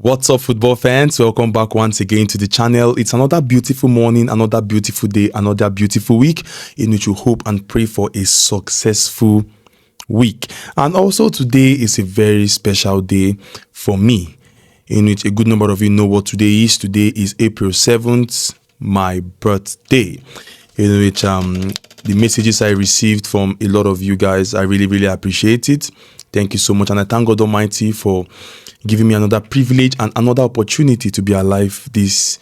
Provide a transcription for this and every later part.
What's up, football fans? Welcome back once again to the channel. It's another beautiful morning, another beautiful day, another beautiful week in which we hope and pray for a successful week. And also today is a very special day for me, in which a good number of you know what today is. Today is April 7th, my birthday, in which the messages I received from a lot of you guys, I really appreciate it. Thank you so much, and I thank God Almighty for giving me another privilege and another opportunity to be alive this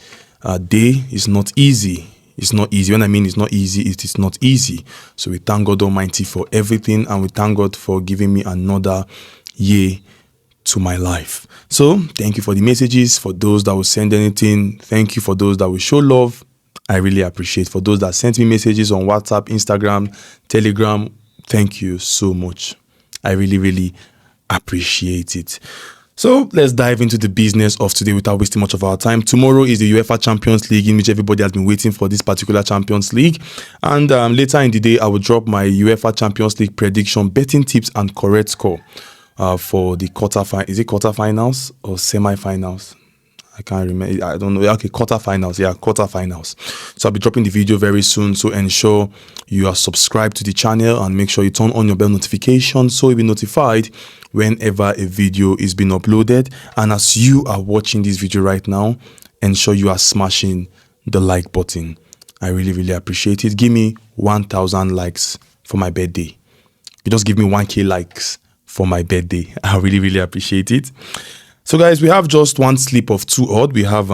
day. It's not easy. It's not easy. When I mean it's not easy, it is not easy. So we thank God Almighty for everything, and we thank God for giving me another year to my life. So thank you for the messages. For those that will send anything, thank you. For those that will show love, I really appreciate. For those that sent me messages on WhatsApp, Instagram, Telegram, thank you so much. I really appreciate it. So let's dive into the business of today without wasting much of our time. Tomorrow is the UEFA Champions League, in which everybody has been waiting for this particular Champions League. And later in the day, I will drop my UEFA Champions League prediction, betting tips, and correct score for the quarterfinals. Is it quarterfinals or semi-finals? I can't remember. I don't know. Okay, quarterfinals. Yeah, quarterfinals. So I'll be dropping the video very soon. So ensure you are subscribed to the channel and make sure you turn on your bell notification so you'll be notified whenever a video is being uploaded. And as you are watching this video right now, ensure you are smashing the like button. I really appreciate it. Give me 1,000 likes for my birthday. You just give me 1K likes for my birthday. I really appreciate it. So guys, we have just one slip of 2 odd. We have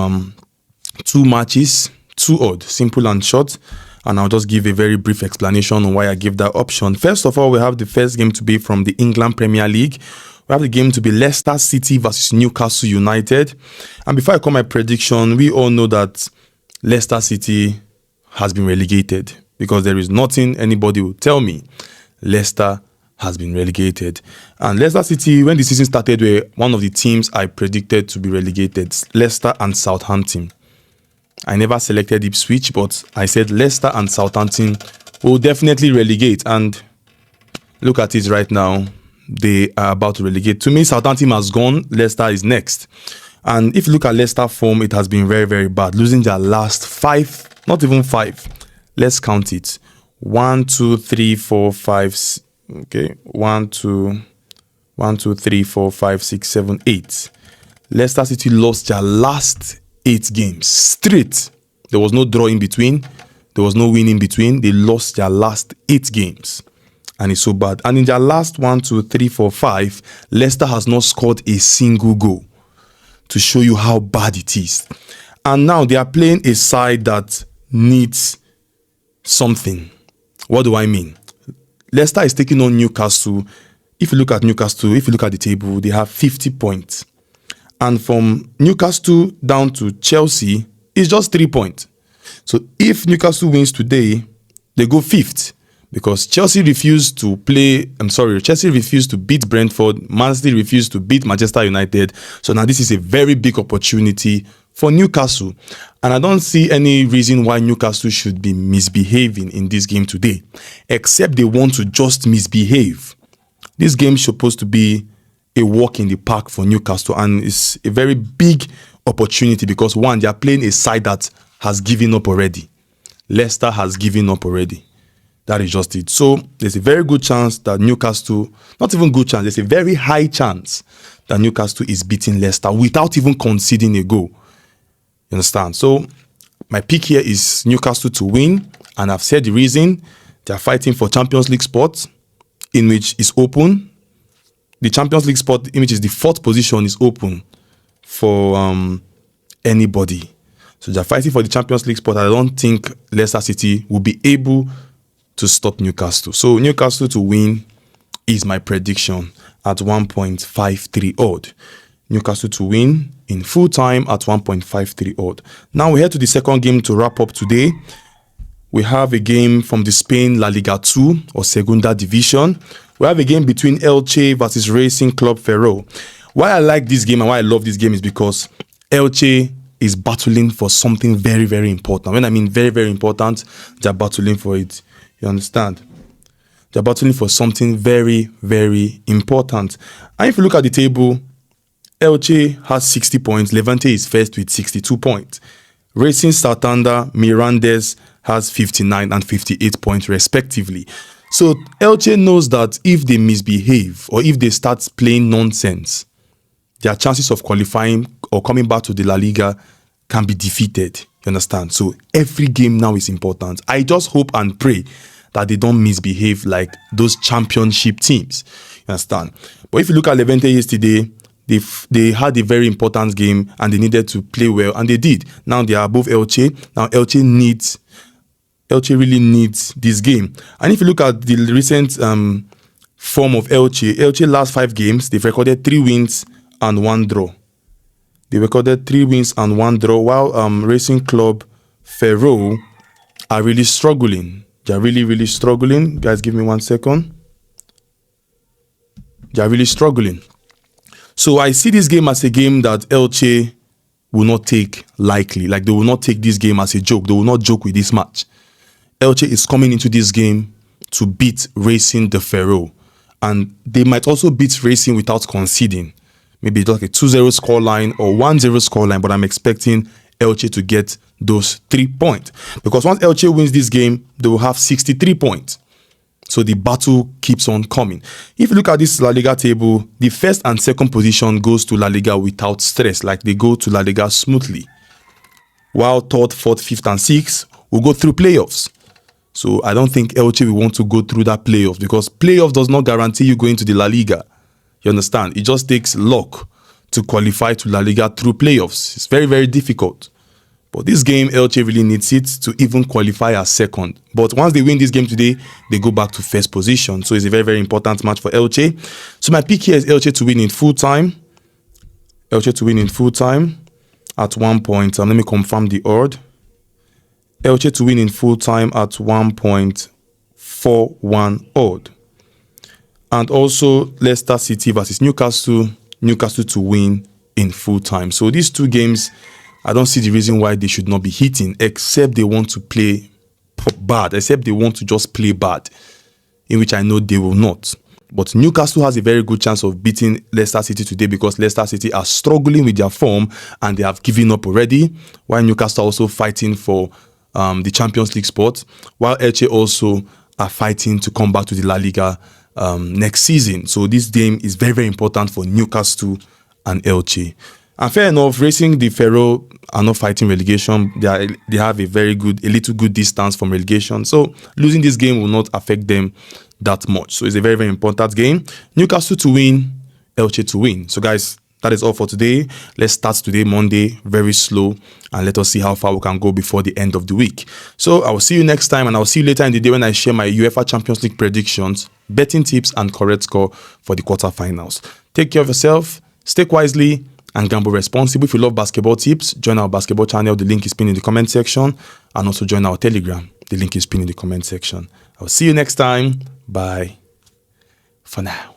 2 matches, 2 odd, simple and short. And I'll just give a very brief explanation on why I gave that option. First of all, we have the first game to be from the England Premier League. We have the game to be Leicester City versus Newcastle United. And before I call my prediction, we all know that Leicester City has been relegated, because there is nothing anybody will tell me. Leicester has been relegated. And Leicester City, when the season started, were one of the teams I predicted to be relegated. Leicester and Southampton. I never selected Ipswich, but I said Leicester and Southampton will definitely relegate. And look at it right now. They are about to relegate. To me, Southampton has gone. Leicester is next. And if you look at Leicester form, it has been very bad. Losing their last 5, not even 5. Let's count it. 1, 2, 3, 4, 5. Okay, 1, 2, 3, 4, 5, 6, 7, 8. Leicester City lost their last 8 games straight. There was no draw in between. There was no win in between. They lost their last 8 games. And it's so bad. And in their last 1, 2, 3, 4, 5, Leicester has not scored a single goal, to show you how bad it is. And now they are playing a side that needs something. What do I mean? Leicester is taking on Newcastle. If you look at Newcastle, if you look at the table, they have 50 points. And from Newcastle down to Chelsea, it's just 3 points. So if Newcastle wins today, they go 5th. Because Chelsea refused to Chelsea refused to beat Brentford. Man City refused to beat Manchester United. So now this is a very big opportunity for Newcastle. And I don't see any reason why Newcastle should be misbehaving in this game today, except they want to just misbehave. This game is supposed to be a walk in the park for Newcastle, and it's a very big opportunity because, one, they are playing a side that has given up already. Leicester has given up already. That is just it. So there's a very good chance that Newcastle, not even good chance, there's a very high chance that Newcastle is beating Leicester without even conceding a goal. You understand? So my pick here is Newcastle to win, and I've said the reason. They are fighting for Champions League spot, in which is open. The Champions League spot, in which is the 4th position, is open for anybody. So they're fighting for the Champions League spot. I don't think Leicester City will be able to stop Newcastle. So Newcastle to win is my prediction at 1.53 odd. Newcastle to win in full time at 1.53 odd. Now we head to the second game to wrap up today. We have a game from the Spain La Liga 2 or Segunda Division. We have a game between Elche versus Racing Club Ferrol. Why I like this game and why I love this game is because Elche is battling for something very important. When I mean very important, they're battling for it. You understand? They're battling for something very important. And if you look at the table, Elche has 60 points. Levante is first with 62 points. Racing Santander, Mirandes has 59 and 58 points respectively. So Elche knows that if they misbehave or if they start playing nonsense, their chances of qualifying or coming back to the La Liga can be defeated. You understand? So every game now is important. I just hope and pray that they don't misbehave like those championship teams. You understand? But if you look at Levante yesterday, they had a very important game and they needed to play well, and they did. Now they are above Elche. Now Elche really needs this game. And if you look at the recent form of Elche last 5 games, they've recorded 3 wins and 1 draw. They recorded 3 wins and 1 draw, while Racing Club Ferrol are really struggling. They are really struggling. Guys, give me 1 second. They are really struggling. So I see this game as a game that Elche will not take lightly. Like, they will not take this game as a joke. They will not joke with this match. Elche is coming into this game to beat Racing de Ferrol. And they might also beat Racing without conceding. Maybe like a 2-0 scoreline or 1-0 scoreline. But I'm expecting Elche to get those 3 points. Because once Elche wins this game, they will have 63 points. So the battle keeps on coming. If you look at this La Liga table, the first and second position goes to La Liga without stress. Like, they go to La Liga smoothly. While third, fourth, fifth, and sixth will go through playoffs. So I don't think Elche will want to go through that playoff, because playoff does not guarantee you going to the La Liga. You understand? It just takes luck to qualify to La Liga through playoffs. It's very difficult. But this game, Elche really needs it to even qualify as second. But once they win this game today, they go back to first position. So it's a very important match for Elche. So my pick here is Elche to win in full time. Elche to win in full time at 1 point. Let me confirm the odd. Elche to win in full time at 1.41 odd. And also Leicester City versus Newcastle. Newcastle to win in full time. So these 2 games, I don't see the reason why they should not be hitting, except they want to play bad, except they want to just play bad, in which I know they will not. But Newcastle has a very good chance of beating Leicester City today, because Leicester City are struggling with their form and they have given up already, while Newcastle are also fighting for the Champions League spot, while Elche also are fighting to come back to the La Liga next season. So this game is very important for Newcastle and Elche. And fair enough, Racing de Ferrol are not fighting relegation. They have a little good distance from relegation. So losing this game will not affect them that much. So it's a very important game. Newcastle to win, Elche to win. So guys, that is all for today. Let's start today, Monday, very slow, and let us see how far we can go before the end of the week. So I will see you next time, and I will see you later in the day when I share my UEFA Champions League predictions, betting tips, and correct score for the quarterfinals. Take care of yourself, stay wisely, and gamble responsibly. If you love basketball tips, join our basketball channel. The link is pinned in the comment section. And also join our Telegram. The link is pinned in the comment section. I'll see you next time. Bye for now.